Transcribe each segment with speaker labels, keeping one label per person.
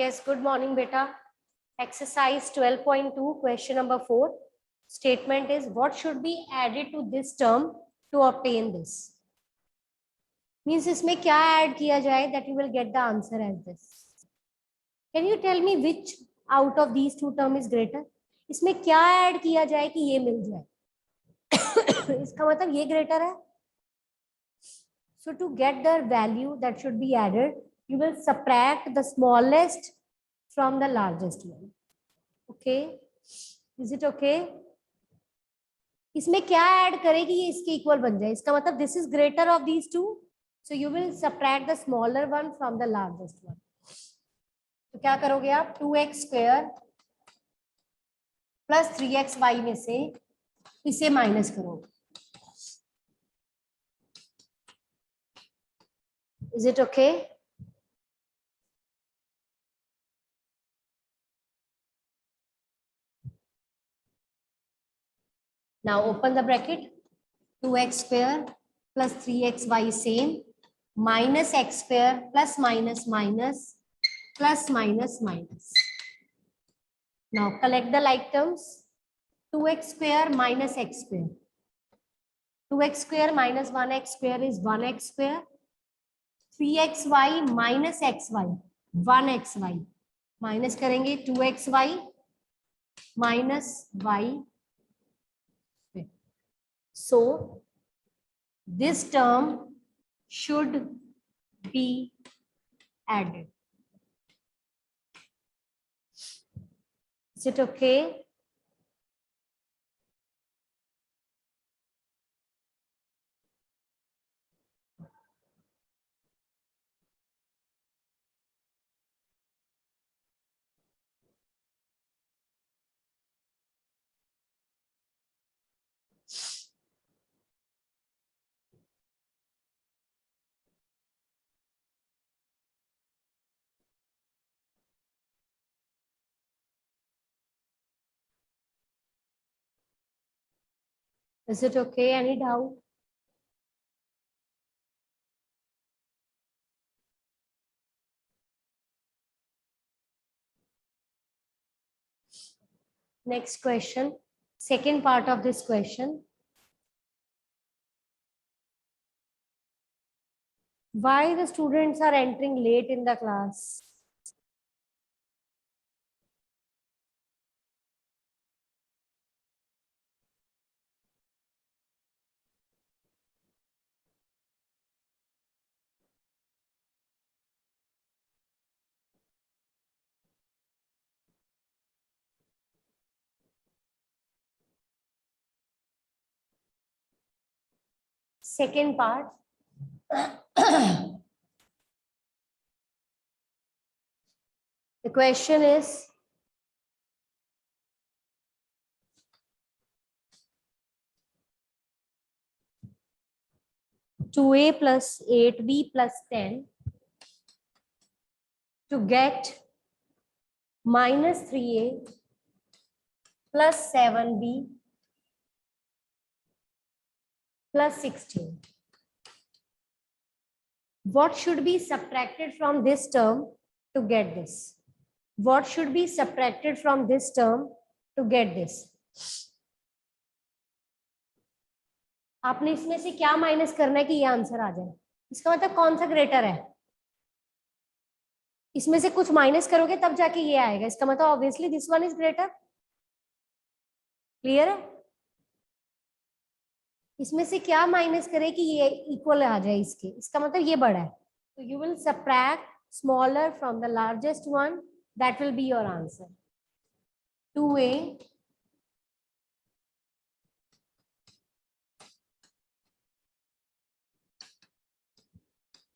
Speaker 1: Yes, good morning, beta. Exercise 12.2, question number 4. Statement is, what should be added to this term to obtain this? Means इसमें क्या add किया जाए that you will get the answer as this. Can you tell me which out of these two term is greater? इसमें क्या add किया जाए कि ये मिल जाए? इसका मतलब ये greater है. So to get the value that should be added, you will subtract the smallest from the largest one. Okay, is it okay? इसमें क्या ऐड करे कि ये इसके इक्वल बन जाए? इसका मतलब this is greater of these to, so you will subtract the smaller one from the largest one. तो क्या करोगे आप? 2x² प्लस 3xy में से इसे माइनस करोगे. Is it okay? Now open the bracket. 2x² plus 3xy same, minus x² plus minus minus plus minus minus. Now collect the like terms. 2x² minus x². 2x² minus 1x² is 1x². 3xy minus xy 1xy. Minus करेंगे 2xy minus y. So this term should be added. Is it okay? Is it okay? Any doubt? Next question, second part of this question. Why the students are entering late in the class? Second part. The question is, (2a plus 8b plus 10) to get minus 3a plus 7b plus 16. What should be subtracted from this term to get this? What should be subtracted from this term to get this? आपने इसमें से क्या minus करना है कि ये answer आ जाए? इसका मतलब कौन सा ग्रेटर है? इसमें से कुछ माइनस करोगे तब जाके ये आएगा. इसका मतलब obviously this one is greater. Clear है? इसमें से क्या माइनस करे कि ये इक्वल आ जाए इसके? इसका मतलब ये बड़ा है. तो you will subtract smaller from the largest one. That will be your answer. 2a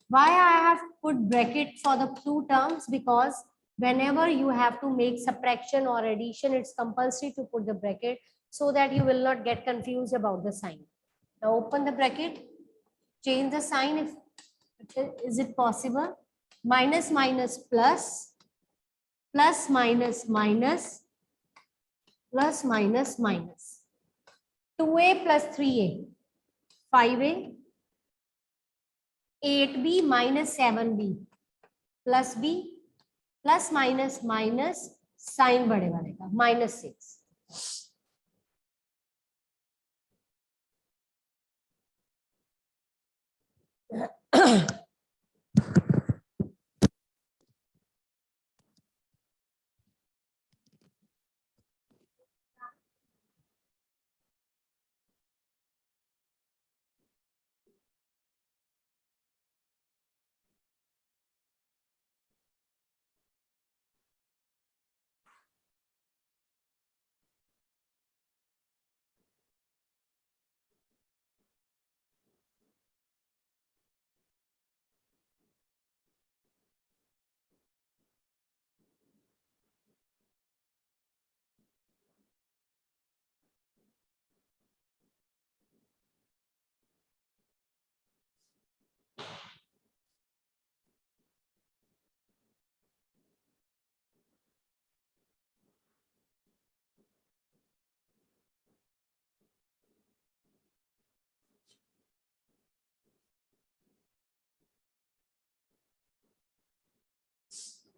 Speaker 1: why I have put bracket for the two terms? Because whenever you have to make subtraction or addition, it's compulsory to put the bracket so that you will not get confused about the sign. Now open the bracket, change the sign if is it possible. Minus minus plus, plus minus minus, plus minus minus. 2a plus 3a, 5a. 8b minus 7b plus b plus minus minus sign बड़े वाले का -6।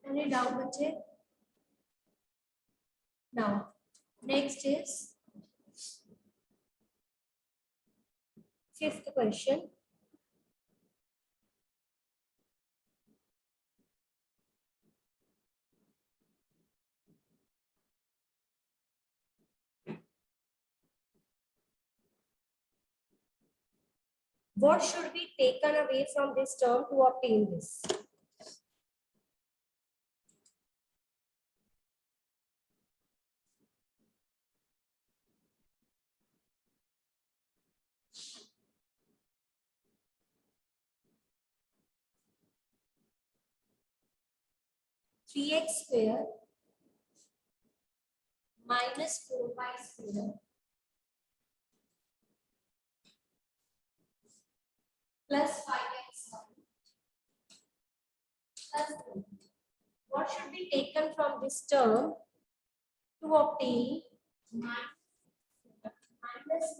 Speaker 1: Any doubt, बच्चे? Now, next is fifth question. What should be taken away from this term to obtain this? Three x square minus 4y square plus 5x plus 4. What should be taken from this term to obtain minus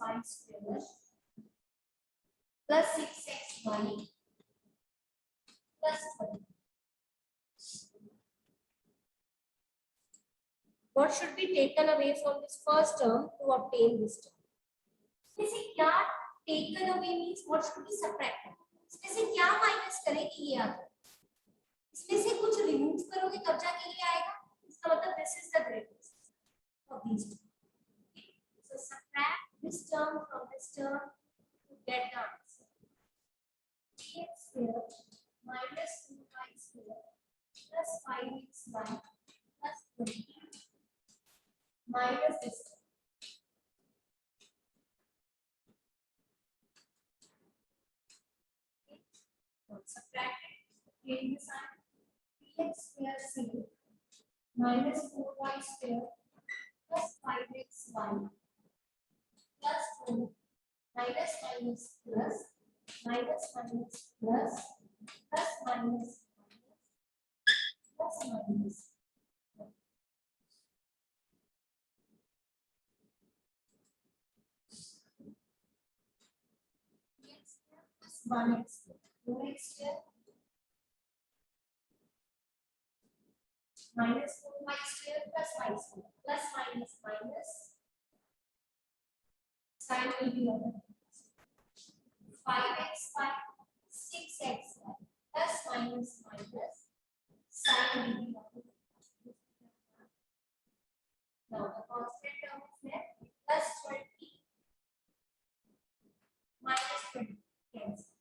Speaker 1: y square plus 6xy plus 30? What should be taken away from this first term to obtain this term? इसमें से क्या taken away means what should be subtracted? इसमें से क्या minus करेंगे ये आता है, इसमें से कुछ रिमूव करोगे तब जाके ये आएगा, इसका मतलब this is the greatest of these two. So subtract this term from this term to get the answer. 3x square minus 2y square plus 5xy plus 20 minus this. Subtract it, change the sign. 3x square c minus 4y square plus 5xy plus 4 minus minus plus minus minus plus plus minus plus minus. Plus 1x square 4x square minus 4y square plus y square plus minus minus sign will be over. 5xy 6xy plus minus minus sign will be over. Now the constant term is there plus 20 minus 20 cancel.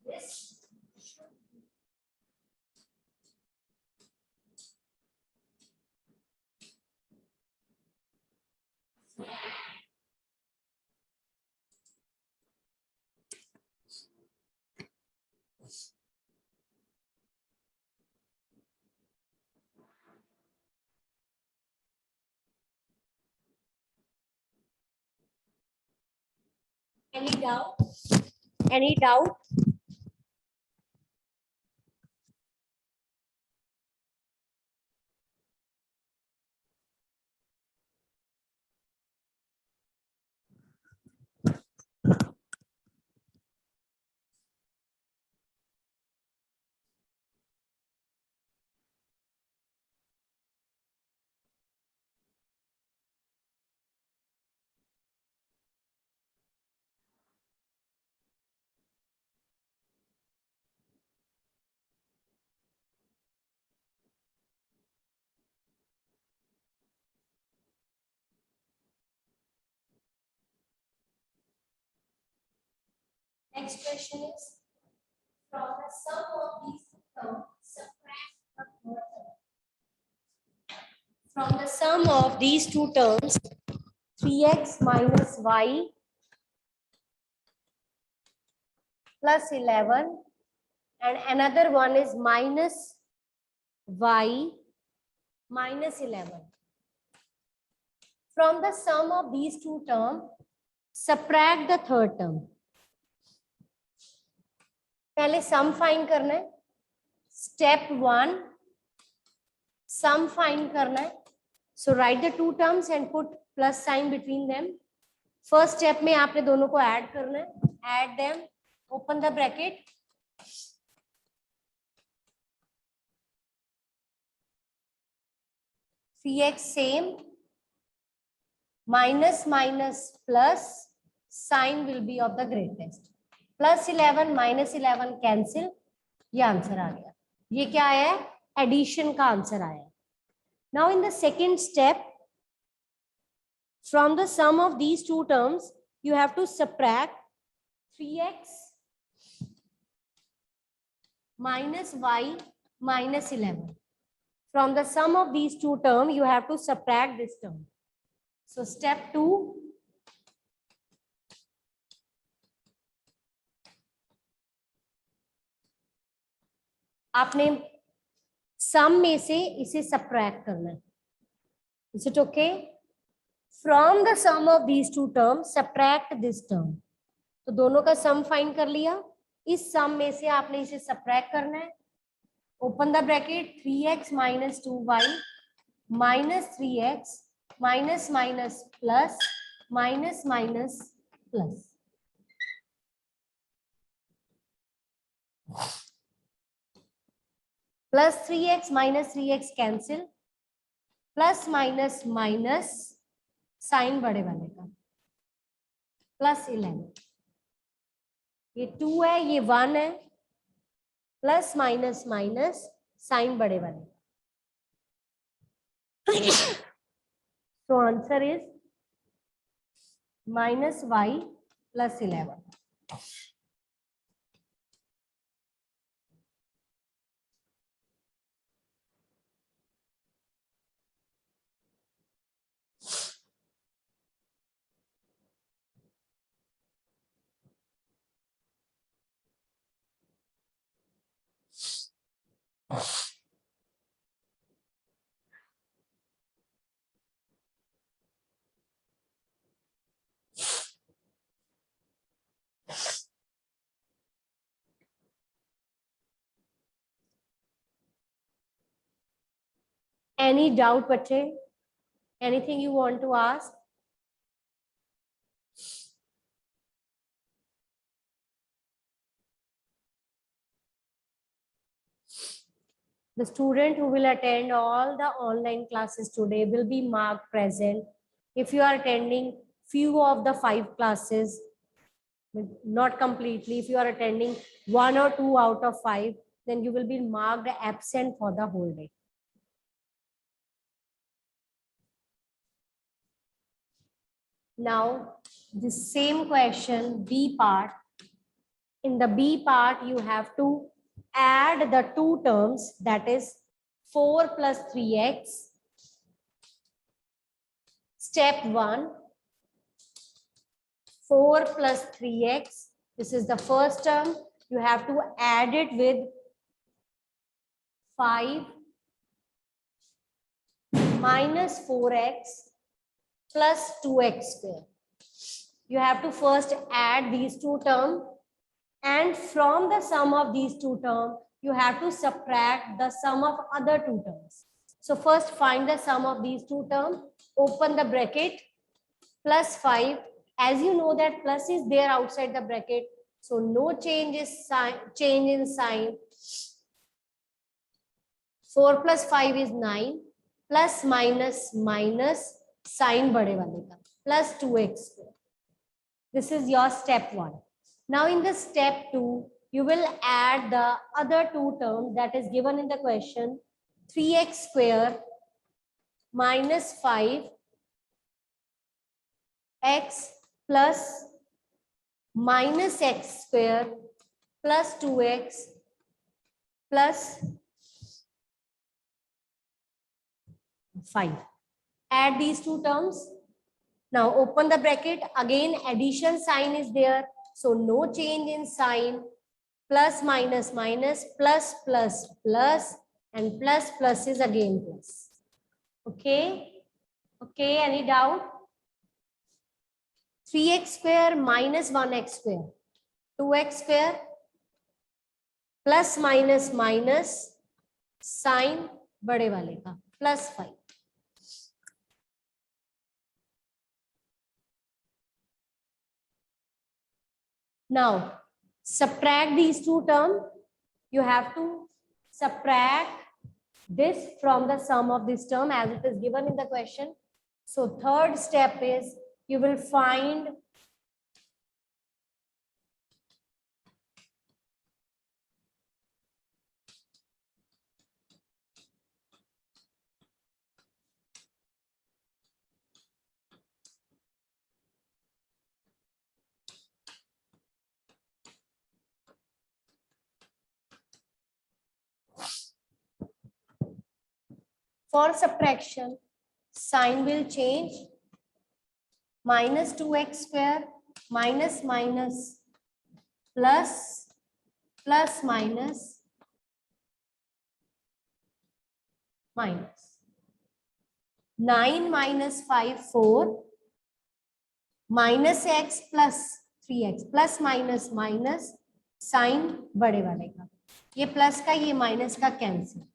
Speaker 1: This should be any doubt? Any doubt? Next question is, from the sum of these two terms, subtract the third term. From the sum of these two terms, 3x minus y plus 11, and another one is minus y minus 11. From the sum of these two terms, subtract the third term. पहले सम फाइंड करना है. Step 1, सम फाइंड करना है. So write the two terms and put plus sign between them. First step में आपने दोनों को ऐड करना है. Add them, open the bracket. Cx same, minus minus plus, sign will be of the greatest. Plus 11 minus 11 cancel. ये answer आ गया. ये क्या आया है? एडिशन का आंसर आया. Now in the second step, from the sum of these two terms you have to subtract 3x minus y minus 11. From the sum of these two terms, you have to subtract this term. So step 2, आपने सम में से इसे subtract करना है. Is it okay? From the sum of these two terms, subtract this term. तो दोनों का sum find कर लिया. इस सम में से आपने इसे सब्ट्रैक्ट करना है. Open the bracket. 3x minus 2y minus 3x minus minus plus minus minus plus. Plus 3x minus 3x cancel. Plus minus minus, sign बड़े वाले का, प्लस 11. ये 2 है, ये 1 है. प्लस माइनस माइनस, साइन बड़े वाले. So answer is minus y plus 11. Any doubt, बच्चे? Anything you want to ask? The student who will attend all the online classes today will be marked present. If you are attending few of the 5 classes, not completely, if you are attending 1 or 2 out of 5, then you will be marked absent for the whole day. Now, the same question, B part. In the B part, you have to add the two terms, that is 4 plus 3x. Step 1, 4 plus 3x. This is the first term. You have to add it with 5 minus 4x plus 2x square. You have to first add these two terms, and from the sum of these two terms, you have to subtract the sum of other two terms. So first find the sum of these two terms, open the bracket, plus 5. As you know that plus is there outside the bracket, so no change in sign. 4 plus 5 is 9, plus minus minus, sign बड़े वाले का, plus 2x square. This is your step 1. Now in the step 2, you will add the other two terms that is given in the question. 3x square minus 5x plus minus x square plus 2x plus 5. Add these two terms. Now open the bracket. Again, addition sign is there. So no change in sign. Plus minus minus, plus plus plus, and plus plus is again plus. Okay. Okay, any doubt? 3x square minus 1x square. 2x square plus minus minus sign बड़े वाले का +5. Now subtract these two terms. You have to subtract this from the sum of this term as it is given in the question. So third step is you will find for subtraction, sign will change. Minus 2x square minus minus plus plus minus minus. 9 minus 5 4 minus x plus 3x plus minus minus sign बड़े वाले का, ये plus का ये minus का cancel.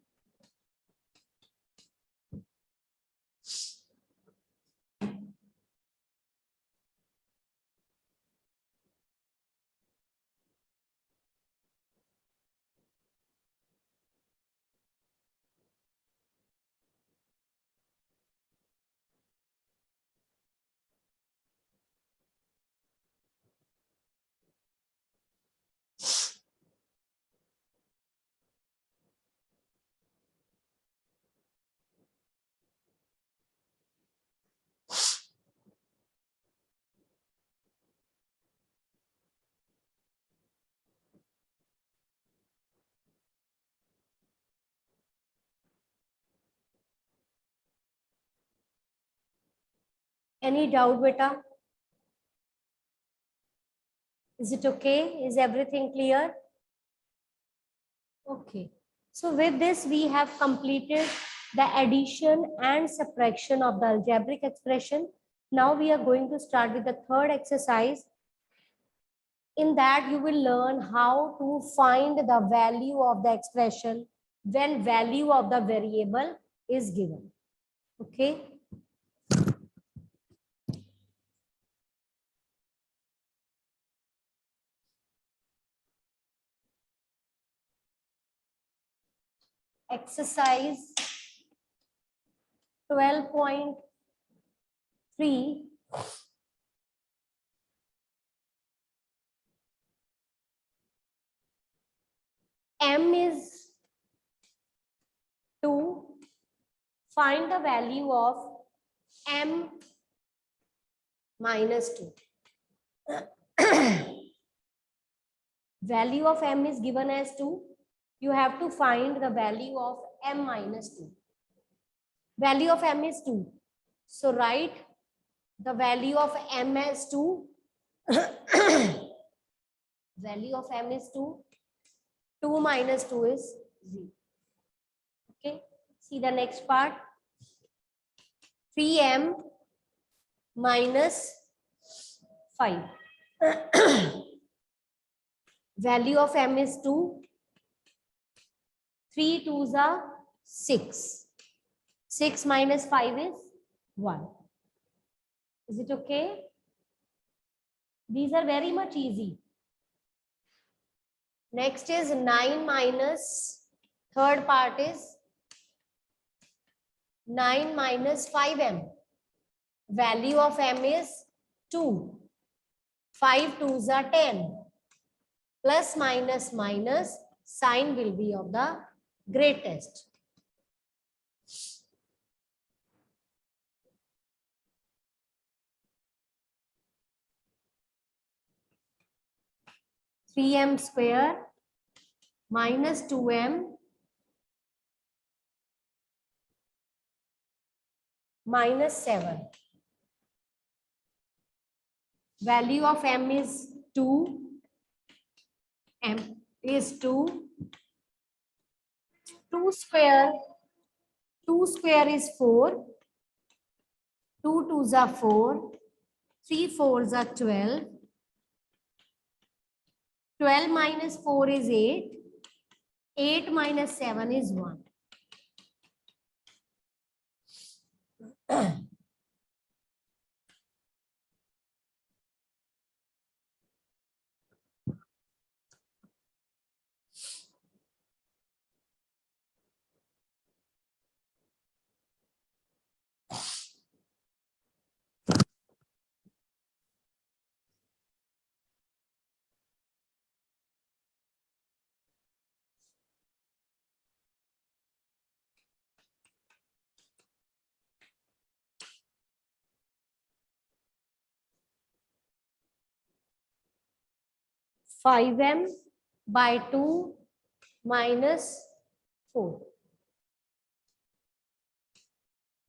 Speaker 1: Any doubt, beta? Is it okay? Is everything clear? Okay. So with this, we have completed the addition and subtraction of the algebraic expression. Now we are going to start with the third exercise. In that, you will learn how to find the value of the expression when value of the variable is given. Okay. Exercise 12.3. M is 2. Find the value of M minus 2. Value of M is given as 2. You have to find the value of M minus 2. Value of M is 2. So write the value of M as 2. Value of M is 2. 2 minus 2 is 0. Okay. See the next part. 3M minus 5. Value of M is 2. 3 2s are 6. 6 minus 5 is 1. Is it okay? These are very much easy. Next is 9 minus, third part is 9 minus 5M. Value of M is 2. 5 2s are 10. Plus minus minus, sign will be of the greatest. 3m square minus 2m minus 7. Value of m is 2. M is 2. 2 square. 2 square is 4. 2 twos are 4. 3 fours are 12. 12 minus 4 is 8. 8 minus 7 is 1. 5m by 2 minus 4.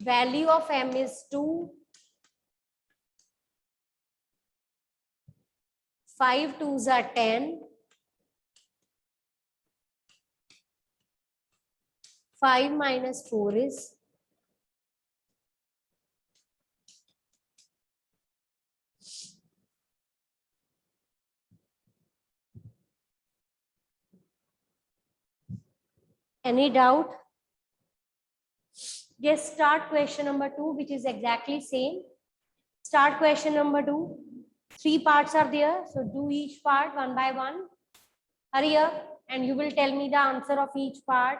Speaker 1: Value of m is 2. 5 twos are 10. 5 minus 4 is 2. Any doubt? Yes, start question number 2, which is exactly same. Start question number 2. 3 parts are there, so do each part one by one. Hurry up and you will tell me the answer of each part.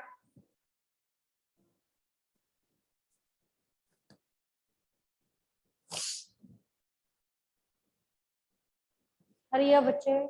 Speaker 1: Hurry up, बच्चे.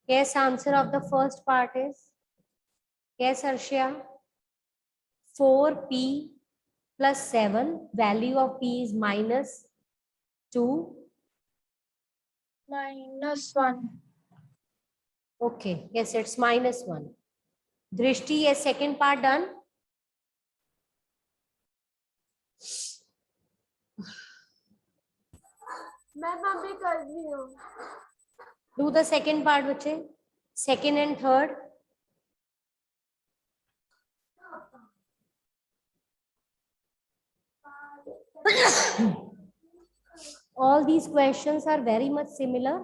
Speaker 1: Yes, answer of the first part is yes, Arshia. 4p plus 7. Value of p is minus 2.
Speaker 2: -1.
Speaker 1: Okay, yes, it's minus 1. Drishti, yes, second part done.
Speaker 2: मैं अभी कर रही हूँ.
Speaker 1: Do the second part, बच्चे. Second and third. All these questions are very much similar.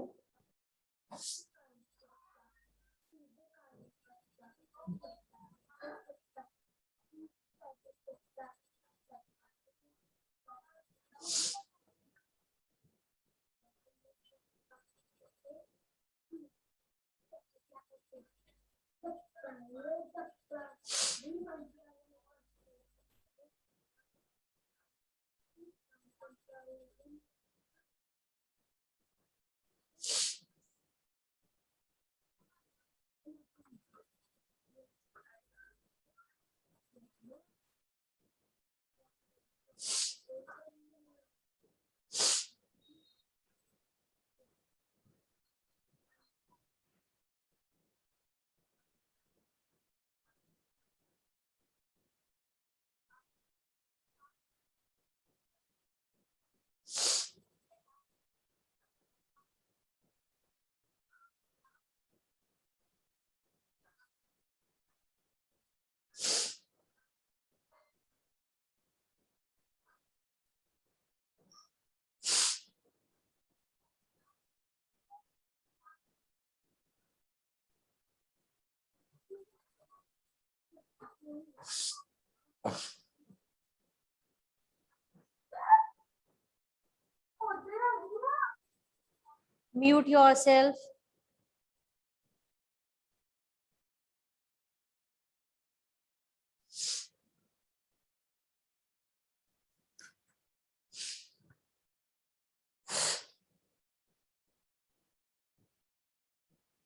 Speaker 1: Mute yourself.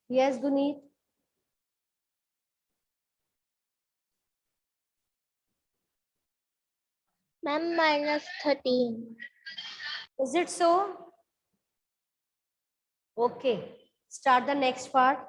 Speaker 1: Yes, Guneet.
Speaker 2: Ma'am, -13.
Speaker 1: Is it so? Okay. Start the next part.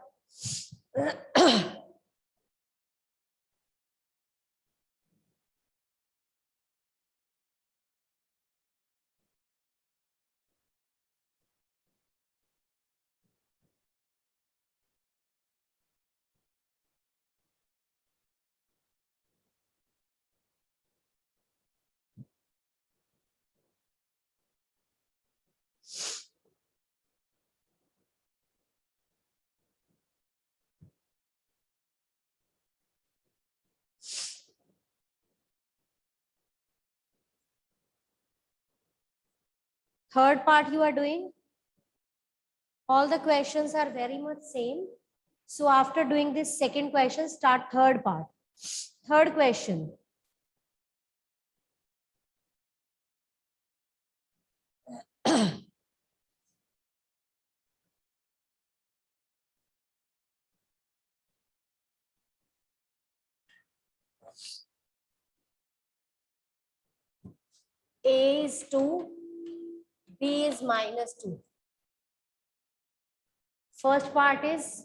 Speaker 1: Third part you are doing. All the questions are very much same. So after doing this second question, start third part. Third question. A is 2, B is -2. First part is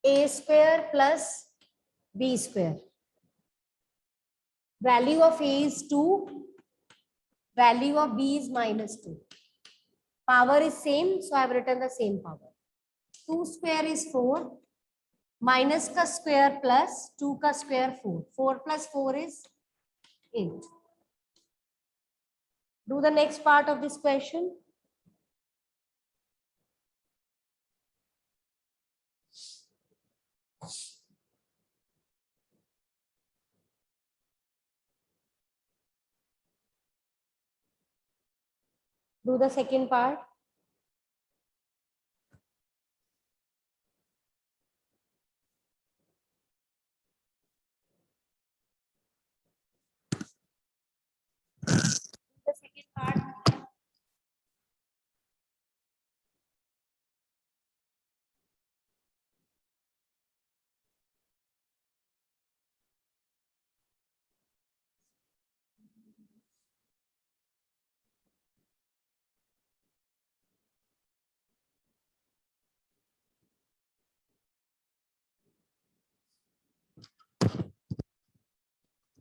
Speaker 1: A square plus B square. Value of A is 2, value of B is -2. Power is same, so I have written the same power. 2 square is 4, minus ka square plus 2 ka square 4. 4 plus 4 is 8. Do the next part of this question. Do the second part. The second part.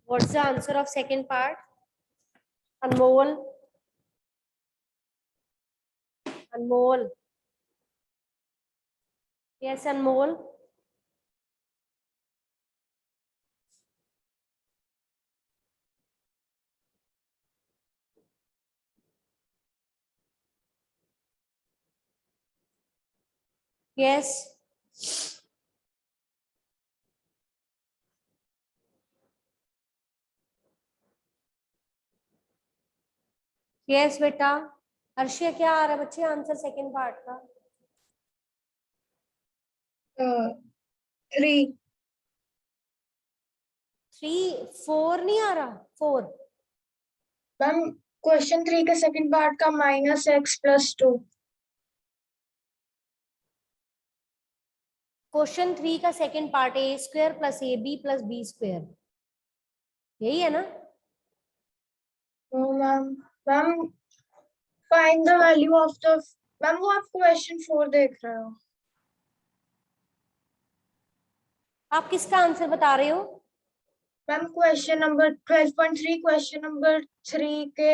Speaker 1: What's the answer of second part? Anmol. Anmol. Yes, Anmol. Yes. Yes बेटा अर्शिया क्या आ रहा है बच्चे answer second part का
Speaker 2: 3.
Speaker 1: 3 4 नहीं आ रहा 4
Speaker 2: ma'am question 3 के second part का -x+2.
Speaker 1: क्वेश्चन 3 का second part a square plus a b plus b square यही है ना
Speaker 2: ma'am find the value of the ma'am वो आप क्वेश्चन 4 देख रहे हो
Speaker 1: आप किसका आंसर बता रहे हो
Speaker 2: ma'am question number 12.3 question number 3 के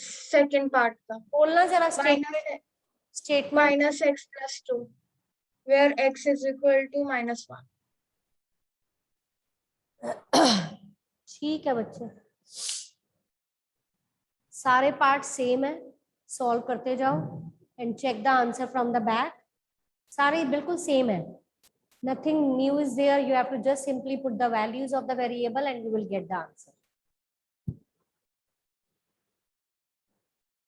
Speaker 2: सेकंड पार्ट का
Speaker 1: बोलना जरा statement
Speaker 2: -x+2 where x is equal to -1.
Speaker 1: ठीक है बच्चे सारे पार्ट सेम है सॉल्व करते जाओ and check the answer from the back सारे बिल्कुल सेम है Nothing new is there. You have to just simply put the values of the variable and you will get the answer.